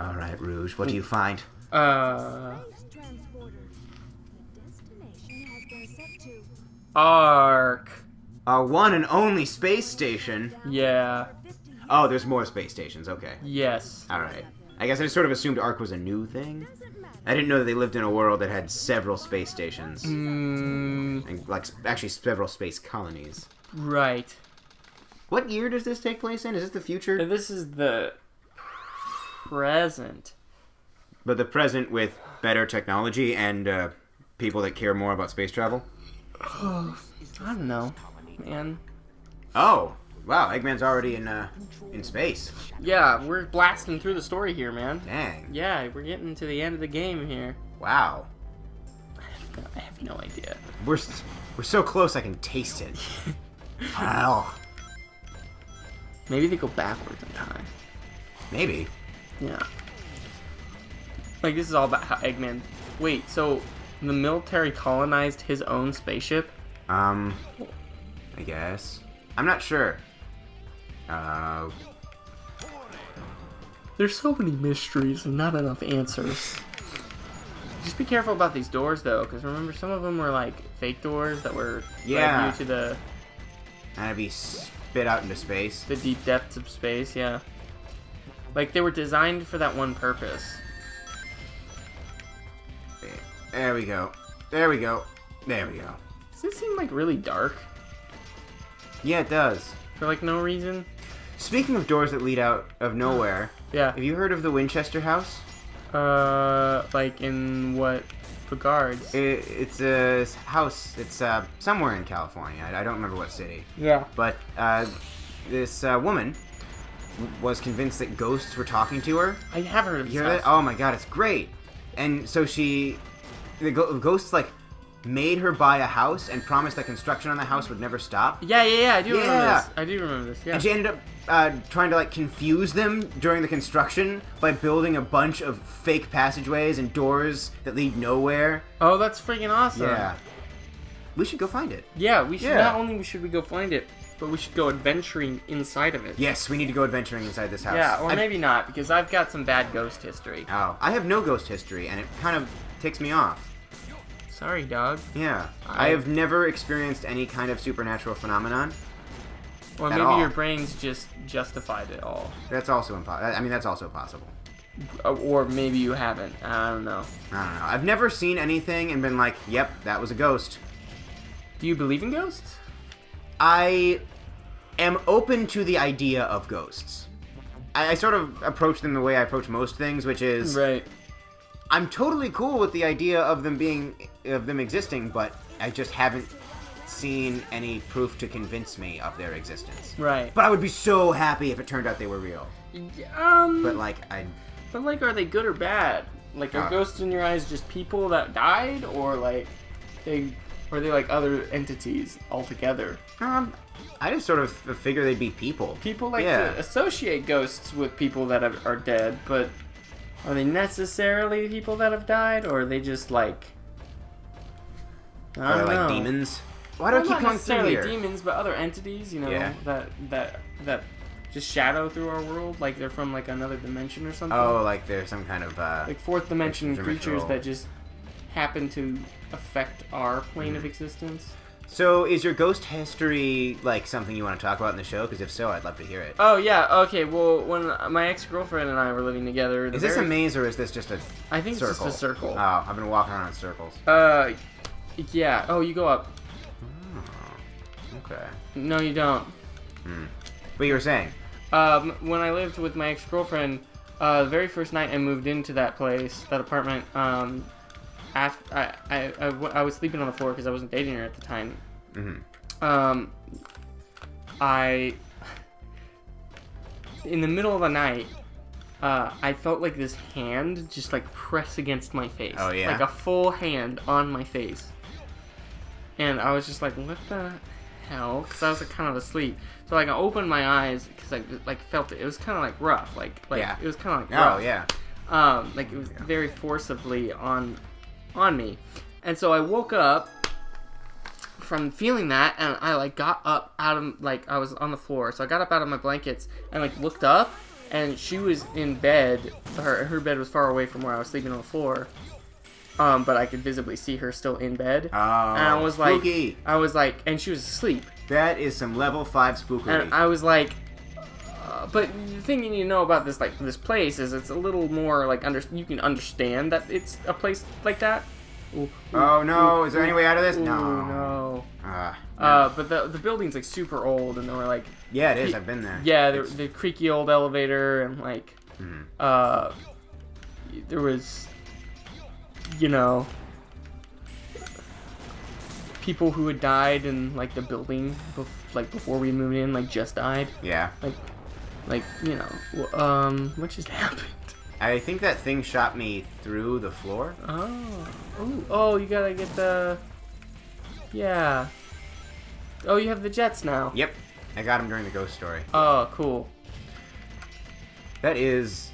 All right, Rouge. What do you find? Ark. Our one and only space station. Yeah. Oh, there's more space stations. Okay. Yes. All right. I guess I just sort of assumed Ark was a new thing. I didn't know that they lived in a world that had several space stations. And, like, actually several space colonies. Right. What year does this take place in? Is this the future? This is the present. But the present with better technology and people that care more about space travel? I don't know, man. Oh, wow! Eggman's already in space. Yeah, we're blasting through the story here, man. Dang. Yeah, we're getting to the end of the game here. Wow. I have no idea. We're so close. I can taste it. Wow. Maybe they go backwards in time. Maybe. Yeah. Like, this is all about how Eggman... Wait, so the military colonized his own spaceship? I guess. I'm not sure. There's so many mysteries and not enough answers. Just be careful about these doors, though, because remember, some of them were, like, fake doors that were led you to the... And be spit out into space. The deep depths of space, yeah. Like, they were designed for that one purpose. There we go. There we go. There we go. Does this seem, like, really dark? Yeah, it does. For, like, no reason? Speaking of doors that lead out of nowhere, Yeah. have you heard of the Winchester House? Like, in what regards? It's a house. It's somewhere in California. I don't remember what city. Yeah. But this woman was convinced that ghosts were talking to her. I have heard of this You hear house. that? Oh my god, it's great. And so the ghosts like made her buy a house and promised that construction on the house would never stop. Yeah, I do remember this. I do remember this, yeah. And she ended up trying to like confuse them during the construction by building a bunch of fake passageways and doors that lead nowhere. Oh, that's freaking awesome. Yeah. We should go find it. Yeah, we should. Yeah. Not only should we go find it, but we should go adventuring inside of it. Yes, we need to go adventuring inside this house. Yeah, or maybe not, because I've got some bad ghost history. Oh, I have no ghost history, and it kind of ticks me off. Sorry, dog. Yeah. I have never experienced any kind of supernatural phenomenon. Or at maybe all. your brain's just justified it all. That's also impossible. I mean, that's also possible. Or maybe you haven't. I don't know. I don't know. I've never seen anything and been like, yep, that was a ghost. Do you believe in ghosts? I am open to the idea of ghosts. I sort of approach them the way I approach most things, which is... Right. I'm totally cool with the idea of them existing, but I just haven't seen any proof to convince me of their existence. Right. But I would be so happy if it turned out they were real. But like, But like, are they good or bad? Like, are ghosts in your eyes just people that died, or like, are they like other entities altogether? I just sort of figure they'd be people. People like to associate ghosts with people that are dead, but are they necessarily people that have died, or are they just like... I don't know. Like demons? Why do I keep not going through necessarily here? demons, but other entities, you know, that just shadow through our world, like they're from like another dimension or something. Oh, like there's some kind of like fourth dimension creatures dimensional... that just happen to affect our plane of existence. So, is your ghost history like something you want to talk about in the show? Because if so, I'd love to hear it. Oh yeah, okay. Well, when my ex-girlfriend and I were living together, Is this a maze or is this just a I think circle? it's just a circle. Oh, I've been walking around in circles. Yeah. Oh, you go up. Oh, okay. No, you don't. But you were saying? When I lived with my ex-girlfriend, the very first night I moved into that place, that apartment, after I was sleeping on the floor because I wasn't dating her at the time. In the middle of the night, I felt like this hand just like press against my face. Oh yeah. Like a full hand on my face. And I was just like, what the hell? Because I was like, kind of asleep. So like I opened my eyes because I like felt it. It was kind of like rough. Like yeah. It was kind of like rough. Oh yeah. Like it was very forcibly on me. And so I woke up from feeling that, and I like got up out of, like, I was on the floor, so I got up out of my blankets and like looked up, and she was in bed. Her bed was far away from where I was sleeping on the floor. But I could visibly see her still in bed. Oh, and I was spooky. like, and she was asleep. That is some level 5 spookery. And I was like, but the thing you need to know about this place is it's a little more like you can understand that it's a place like that. Oh no! Is there any way out of this? No. No. But the building's like super old, and they were like. Yeah, it is. I've been there. Yeah, the creaky old elevator, and like, there was, people who had died in like the building, before we moved in, like just died. Yeah. Like what just happened? I think that thing shot me through the floor. Oh, you gotta get the. Yeah. Oh, you have the jets now. Yep. I got him during the ghost story. Oh, cool. That is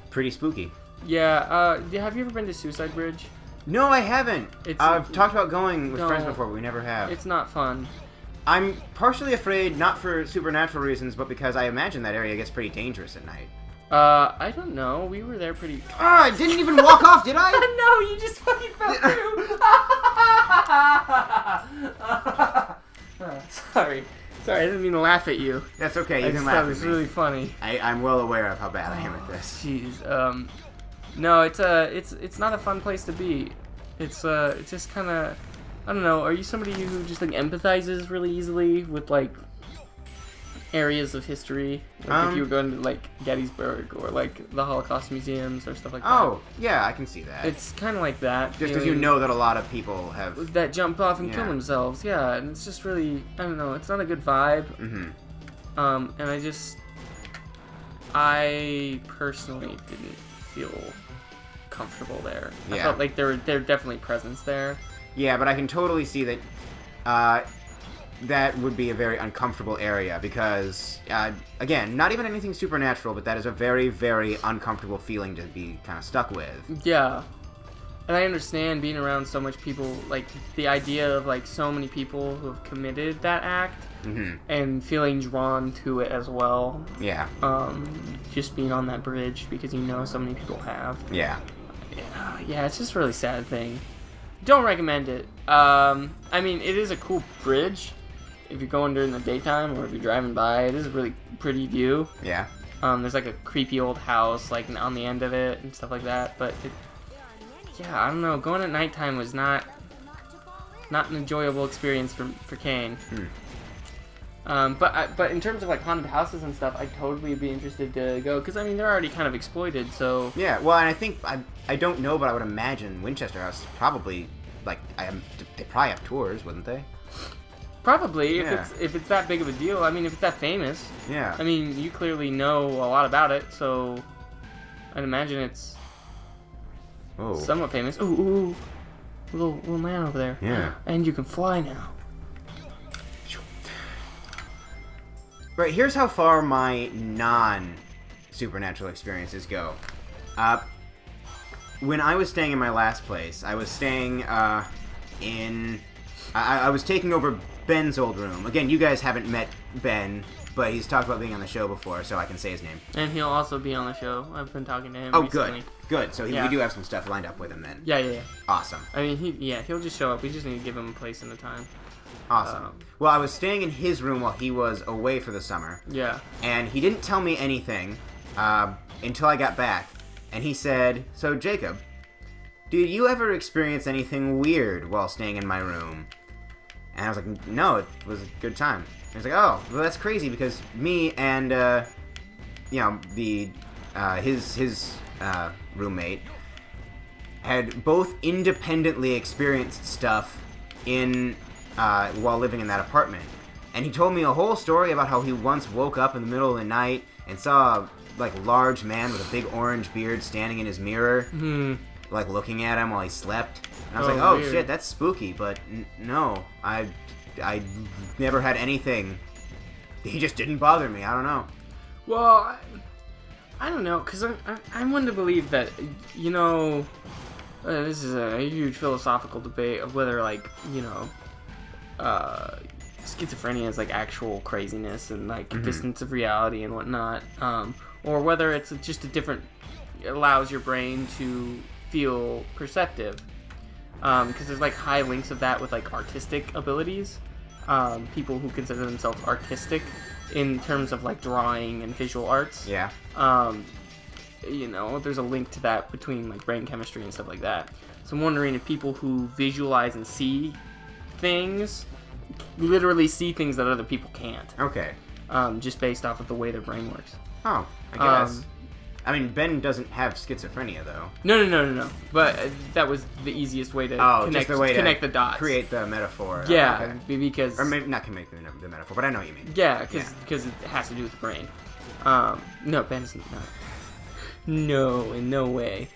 pretty spooky. Yeah, have you ever been to Suicide Bridge? No, I haven't. I've talked about going with friends before, but we never have. It's not fun. I'm partially afraid, not for supernatural reasons, but because I imagine that area gets pretty dangerous at night. I don't know. We were there pretty... I didn't even walk off, did I? No, you just fucking fell through. Sorry, I didn't mean to laugh at you. That's okay, you I can just laugh thought at it was me. really funny. I'm well aware of how bad I am at this. Jeez. No, it's not a fun place to be. It's just kind of... I don't know. Are you somebody who just like empathizes really easily with like areas of history? Like if you were going to like Gettysburg or like the Holocaust museums or stuff like that. Oh, yeah, I can see that. It's kind of like that. Just because you know that a lot of people have... that jump off and kill themselves. Yeah, and it's just really... I don't know. It's not a good vibe. Mm-hmm. And I personally didn't feel comfortable there. Yeah. I felt like there definitely presence there. Yeah, but I can totally see that that would be a very uncomfortable area because, again, not even anything supernatural, but that is a very, very uncomfortable feeling to be kind of stuck with. Yeah. And I understand being around so much people, like, the idea of, like, so many people who have committed that act and feeling drawn to it as well. Yeah. Just being on that bridge because you know so many people have. Yeah. Yeah, it's just a really sad thing. Don't recommend it. I mean, it is a cool bridge if you're going during the daytime or if you're driving by. It is a really pretty view. Yeah. There's like a creepy old house like on the end of it and stuff like that. But yeah, I don't know. Going at nighttime was not an enjoyable experience for Kane. But in terms of like haunted houses and stuff, I'd totally be interested to go because I mean they're already kind of exploited. So yeah, well, and I think I don't know, but I would imagine Winchester House is probably like they probably have tours, wouldn't they? Probably if it's that big of a deal. I mean, if it's that famous. Yeah. I mean, you clearly know a lot about it, so I'd imagine it's somewhat famous. Ooh, little man over there. Yeah. And you can fly now. Right, here's how far my non-supernatural experiences go. When I was staying in my last place, I was staying I was taking over Ben's old room. Again, you guys haven't met Ben, but he's talked about being on the show before, so I can say his name. And he'll also be on the show. I've been talking to him recently. Good. So we do have some stuff lined up with him then. Yeah. Awesome. I mean, he'll just show up. We just need to give him a place and a time. Awesome. Well, I was staying in his room while he was away for the summer. Yeah. And he didn't tell me anything until I got back. And he said, "So, Jacob, did you ever experience anything weird while staying in my room?" And I was like, "No, it was a good time." And he was like, "Oh, well, that's crazy because me and, his roommate had both independently experienced stuff while living in that apartment. And he told me a whole story about how he once woke up in the middle of the night and saw a large man with a big orange beard standing in his mirror, like looking at him while he slept. And I was like, oh weird. shit, that's spooky, but no, I never had anything. He just didn't bother me. I don't know. Well, I don't know, because I'm one to believe that, this is a huge philosophical debate of whether, schizophrenia is, actual craziness and, distance of reality and whatnot, or whether it's just a different, it allows your brain to feel perceptive. Because there's like high links of that with like artistic abilities. People who consider themselves artistic in terms of like drawing and visual arts. Yeah. You know, there's a link to that between like brain chemistry and stuff like that. So I'm wondering if people who visualize and see things literally see things that other people can't. Okay. Just based off of the way their brain works. Oh, I guess. I mean, Ben doesn't have schizophrenia, though. No. But that was the easiest way to connect the dots. Create the metaphor. Yeah, okay. Because... Or maybe not connect the metaphor, but I know what you mean. Yeah, because it has to do with the brain. No, Ben's not. No, in no way.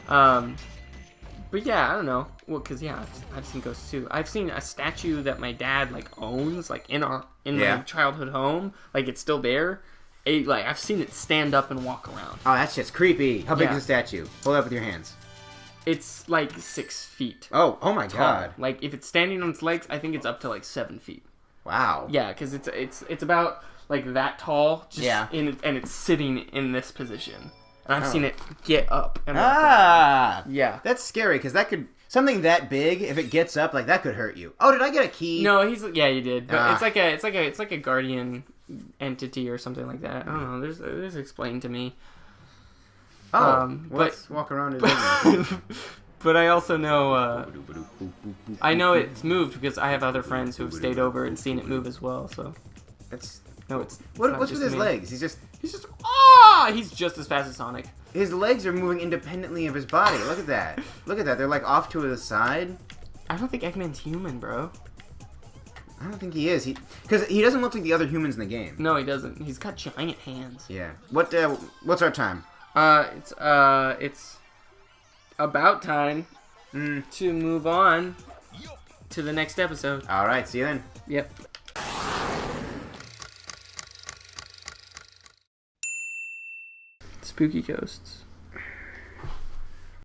But yeah, I don't know. Well, because, yeah, I've seen ghosts, too. I've seen a statue that my dad, like, owns, like, in my childhood home. Like, it's still there. I've seen it stand up and walk around. Oh, that shit's creepy. How big is the statue? Hold it up with your hands. It's like 6 feet. Oh my god. Like if it's standing on its legs, I think it's up to like 7 feet. Wow. Yeah, because it's about like that tall. And it's sitting in this position, and I've seen it get up. And yeah. That's scary because that could something that big. If it gets up, like that could hurt you. Oh, did I get a key? No, you did. But it's like a guardian entity or something like that. I don't know. There's explained to me. Let's walk around and but I also know I know it's moved because I have other friends who have stayed over and seen it move as well. So it's what's with his legs? He's just he's just as fast as Sonic. His legs are moving independently of his body. Look at that. They're like off to the side. I don't think Eggman's human, bro. I don't think he is. Because he doesn't look like the other humans in the game. No, he doesn't. He's got giant hands. Yeah. What's our time? It's about time to move on to the next episode. All right. See you then. Yep. Spooky ghosts.